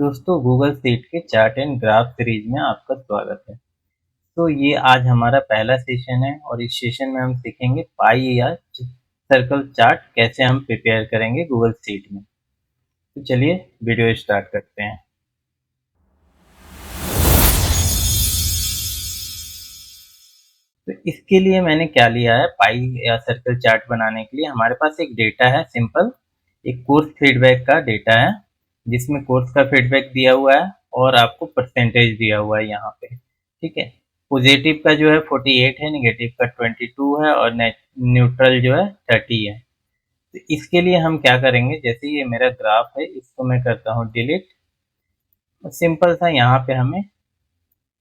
दोस्तों Google sheet के chart and graph series में आपका स्वागत है। तो ये आज हमारा पहला सेशन है और इस सेशन में हम सीखेंगे पाई या सर्कल चार्ट कैसे हम प्रिपेयर करेंगे गूगल शीट में। तो चलिए वीडियो स्टार्ट करते हैं। तो इसके लिए मैंने क्या लिया है, पाई या सर्कल चार्ट बनाने के लिए हमारे पास एक डेटा है सिंपल, एक कोर्स फीडबैक का डेटा है जिसमें कोर्स का फीडबैक दिया हुआ है और आपको परसेंटेज दिया हुआ है यहाँ पे। ठीक है, पॉजिटिव का जो है 48 है, नेगेटिव का 22 है और न्यूट्रल जो है 30 है। तो इसके लिए हम क्या करेंगे, जैसे ये मेरा ग्राफ है इसको मैं करता हूँ डिलीट। सिंपल सा यहाँ पे हमें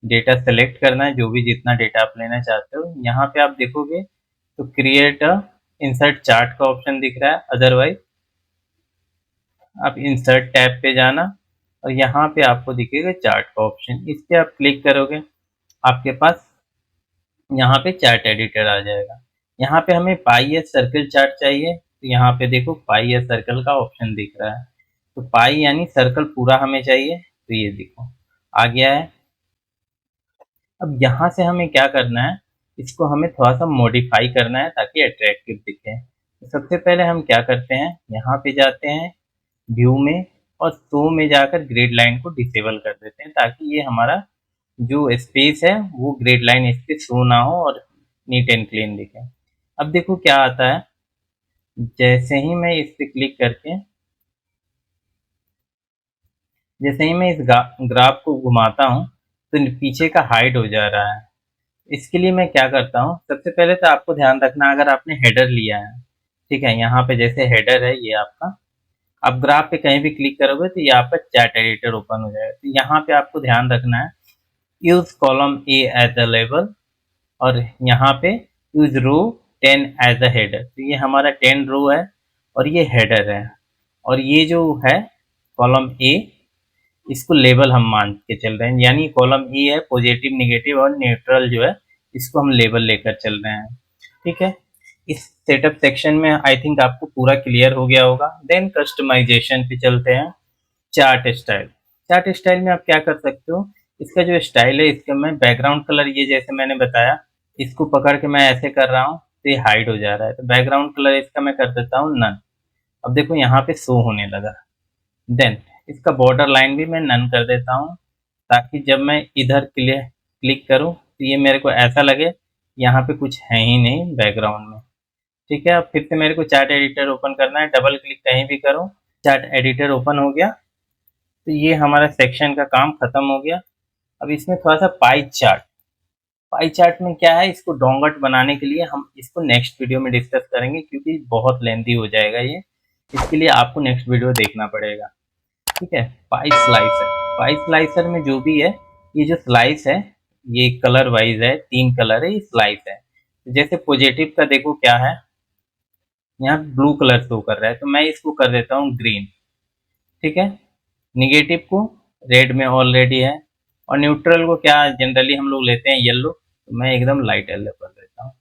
डेटा सेलेक्ट करना है, जो भी जितना डेटा आप लेना चाहते हो। यहाँ पे आप देखोगे तो क्रिएट इंसर्ट चार्ट का ऑप्शन दिख रहा है, अदरवाइज आप इंसर्ट टैब पे जाना और यहाँ पे आपको दिखेगा चार्ट का ऑप्शन, इस पे आप क्लिक करोगे आपके पास यहाँ पे चार्ट एडिटर आ जाएगा। यहाँ पे हमें पाई या सर्कल चार्ट चाहिए, तो यहाँ पे देखो पाई या सर्कल का ऑप्शन दिख रहा है। तो पाई यानी सर्कल पूरा हमें चाहिए, तो ये देखो आ गया है। अब यहाँ से हमें क्या करना है, इसको हमें थोड़ा सा मॉडिफाई करना है ताकि अट्रैक्टिव दिखे। तो सबसे पहले हम क्या करते हैं, यहाँ पे जाते हैं व्यू में और शो में जाकर ग्रिड लाइन को डिसेबल कर देते हैं ताकि ये हमारा जो स्पेस है वो ग्रिड लाइन इस पे शो ना हो और नीट एंड क्लीन दिखे। अब देखो क्या आता है, जैसे ही मैं इस पे क्लिक करके जैसे ही मैं इस ग्राफ को घुमाता हूँ तो पीछे का हाइड हो जा रहा है। इसके लिए मैं क्या करता हूँ, सबसे पहले तो आपको ध्यान रखना अगर आपने हेडर लिया है, ठीक है, यहाँ पे जैसे हेडर है ये आपका, आप ग्राफ पे कहीं भी क्लिक करोगे तो ये आपका चार्ट एडिटर ओपन हो जाएगा। तो यहाँ पे आपको ध्यान रखना है use column A as a label और यहाँ पे use row 10 as a header. तो ये हमारा 10 रो है और ये हेडर है और ये जो है कॉलम ए, इसको लेबल हम मान के चल रहे हैं, यानी कॉलम ई है पॉजिटिव नेगेटिव और न्यूट्रल जो है इसको हम लेबल लेकर चल रहे हैं। ठीक है, इस सेटअप सेक्शन में आई थिंक आपको पूरा क्लियर हो गया होगा। देन कस्टमाइजेशन पे चलते हैं। चार्ट स्टाइल, चार्ट स्टाइल में आप क्या कर सकते हो, इसका जो स्टाइल है इसका मैं बैकग्राउंड कलर, ये जैसे मैंने बताया इसको पकड़ के मैं ऐसे कर रहा हूँ तो ये हाइड हो जा रहा है, तो बैकग्राउंड कलर इसका मैं कर देता हूँ नन। अब देखो यहाँ पे शो होने लगा। देन इसका बॉर्डर लाइन भी मैं नन कर देता हूँ ताकि जब मैं इधर क्लिक करूँ तो ये मेरे को ऐसा लगे यहाँ पे कुछ है ही नहीं बैकग्राउंड में। ठीक है, अब फिर से मेरे को चार्ट एडिटर ओपन करना है, डबल क्लिक कहीं भी करूँ चार्ट एडिटर ओपन हो गया। तो ये हमारा सेक्शन का काम खत्म हो गया। अब इसमें थोड़ा सा पाई चार्ट, पाई चार्ट में क्या है, इसको डोंगट बनाने के लिए हम इसको नेक्स्ट वीडियो में डिस्कस करेंगे क्योंकि बहुत लेंथी हो जाएगा ये, इसके लिए आपको नेक्स्ट वीडियो देखना पड़ेगा। ठीक है, पाई स्लाइसर, पाई स्लाइसर में जो भी है, ये जो स्लाइस है ये कलर वाइज है, 3 कलर है, ये स्लाइस है। जैसे पॉजिटिव का देखो क्या है, यहाँ ब्लू कलर शो कर रहा है तो मैं इसको कर देता हूँ ग्रीन। ठीक है, निगेटिव को रेड में ऑलरेडी है और न्यूट्रल को क्या जनरली हम लोग लेते हैं येलो, तो मैं एकदम लाइट येलो कर देता हूँ।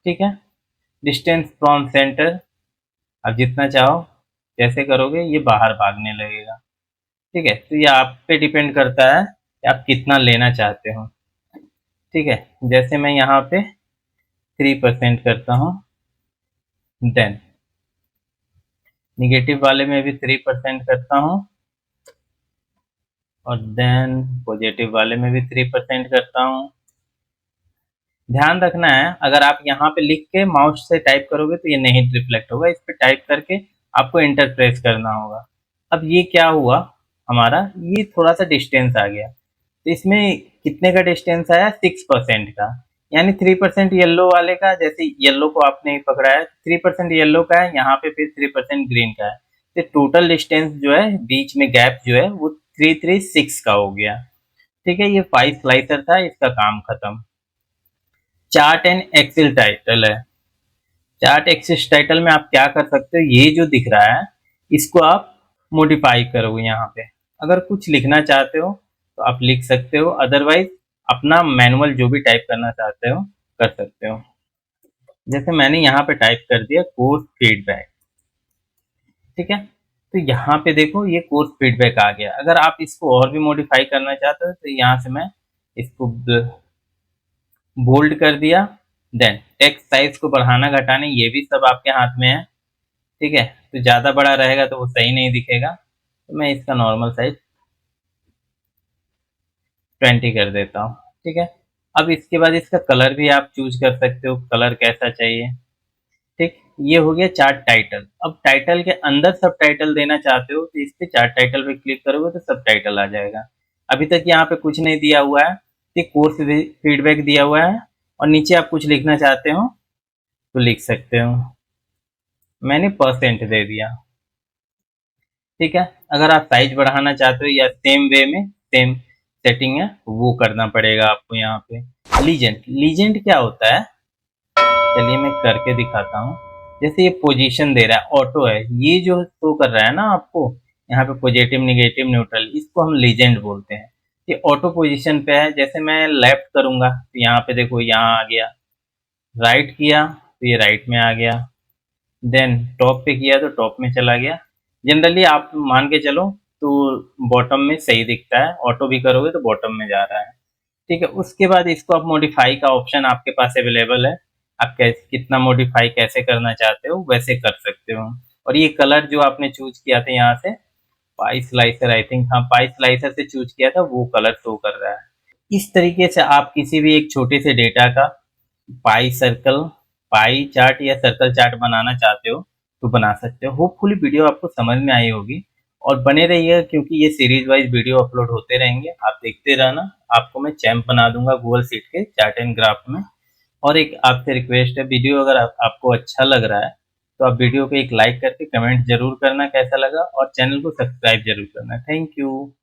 ठीक है, डिस्टेंस फ्रॉम सेंटर, आप जितना चाहो जैसे करोगे ये बाहर भागने लगेगा। ठीक है, तो ये आप पे डिपेंड करता है कि आप कितना लेना चाहते हो। ठीक है, जैसे मैं यहाँ पे 3% करता हूँ, देन निगेटिव वाले में भी 3% करता हूँ और देन पॉजिटिव वाले में भी 3% करता हूँ। ध्यान रखना है अगर आप यहाँ पे लिख के माउस से टाइप करोगे तो ये नहीं रिफ्लेक्ट होगा, इस पे टाइप करके आपको एंटर प्रेस करना होगा। अब ये क्या हुआ हमारा, ये थोड़ा सा डिस्टेंस आ गया, तो इसमें कितने का डिस्टेंस आया, 6% का, यानी 3% येलो वाले का, जैसे येलो को आपने पकड़ा है 3% येलो का है, यहाँ पे फिर 3% ग्रीन का है, तो टोटल डिस्टेंस जो है बीच में गैप जो है वो 336 का हो गया। ठीक है, ये 5 स्लाइसर था, इसका काम खत्म। चार्ट एंड एक्सेल टाइटल है, चार्ट एक्सेस टाइटल में आप क्या कर सकते हो, ये जो दिख रहा है इसको आप मॉडिफाई करोगे। यहाँ पे अगर कुछ लिखना चाहते हो तो आप लिख सकते हो, अदरवाइज अपना मैनुअल जो भी टाइप करना चाहते हो कर सकते हो। जैसे मैंने यहाँ पे टाइप कर दिया कोर्स फीडबैक। ठीक है, तो यहाँ पे देखो ये कोर्स फीडबैक आ गया। अगर आप इसको और भी मॉडिफाई करना चाहते हो तो यहाँ से मैं इसको बोल्ड कर दिया। देन टेक्स्ट साइज को बढ़ाना घटाना ये भी सब आपके हाथ में है। ठीक है, तो ज़्यादा बड़ा रहेगा तो वो सही नहीं दिखेगा, तो मैं इसका नॉर्मल साइज 20 कर देता हूँ। ठीक है, अब इसके बाद इसका कलर भी आप चूज कर सकते हो, कलर कैसा चाहिए। ठीक, ये हो गया चार्ट टाइटल। अब टाइटल के अंदर सब टाइटल देना चाहते हो तो इस पे चार्ट टाइटल पे क्लिक करोगे तो सब टाइटल आ जाएगा। अभी तक यहाँ पे कुछ नहीं दिया हुआ है, ये कोर्स फीडबैक दिया हुआ है, और नीचे आप कुछ लिखना चाहते हो तो लिख सकते हो। मैंने परसेंट दे दिया। ठीक है, अगर आप साइज बढ़ाना चाहते हो या सेम वे में सेम सेटिंग है वो करना पड़ेगा आपको यहाँ पे। लीजेंड, लीजेंड क्या होता है, चलिए मैं करके दिखाता हूँ। जैसे ये पोजीशन दे रहा है, ऑटो है, ये जो शो कर रहा है ना आपको यहाँ पे पॉजिटिव नेगेटिव न्यूट्रल, इसको हम लीजेंड बोलते हैं। ये ऑटो पोजीशन पे है। जैसे मैं लेफ्ट करूंगा तो यहाँ पे देखो यहाँ आ गया, राइट किया तो ये राइट में आ गया, देन टॉप पे किया तो टॉप में चला गया। जनरली आप मान के चलो तो बॉटम में सही दिखता है, ऑटो भी करोगे तो बॉटम में जा रहा है। ठीक है, उसके बाद इसको आप मॉडिफाई का ऑप्शन आपके पास अवेलेबल है। आप कैसे कितना मॉडिफाई कैसे करना चाहते हो वैसे कर सकते हो। और ये कलर जो आपने चूज किया था यहाँ से पाई स्लाइसर, आई थिंक, हाँ पाई स्लाइसर से चूज किया था, वो कलर शो कर रहा है। इस तरीके से आप किसी भी एक छोटे से डेटा का पाई सर्कल, पाई चार्ट या सर्कल चार्ट बनाना चाहते हो तो बना सकते हो। होपफुली वीडियो आपको समझ में आई होगी, और बने रहिएगा क्योंकि ये सीरीज वाइज वीडियो अपलोड होते रहेंगे, आप देखते रहना। आपको मैं चैम्प बना दूंगा गूगल शीट के चार्ट एंड ग्राफ में। और एक आपसे रिक्वेस्ट है, वीडियो अगर आपको अच्छा लग रहा है तो आप वीडियो को एक लाइक करके कमेंट जरूर करना कैसा लगा, और चैनल को सब्सक्राइब जरूर करना। Thank you.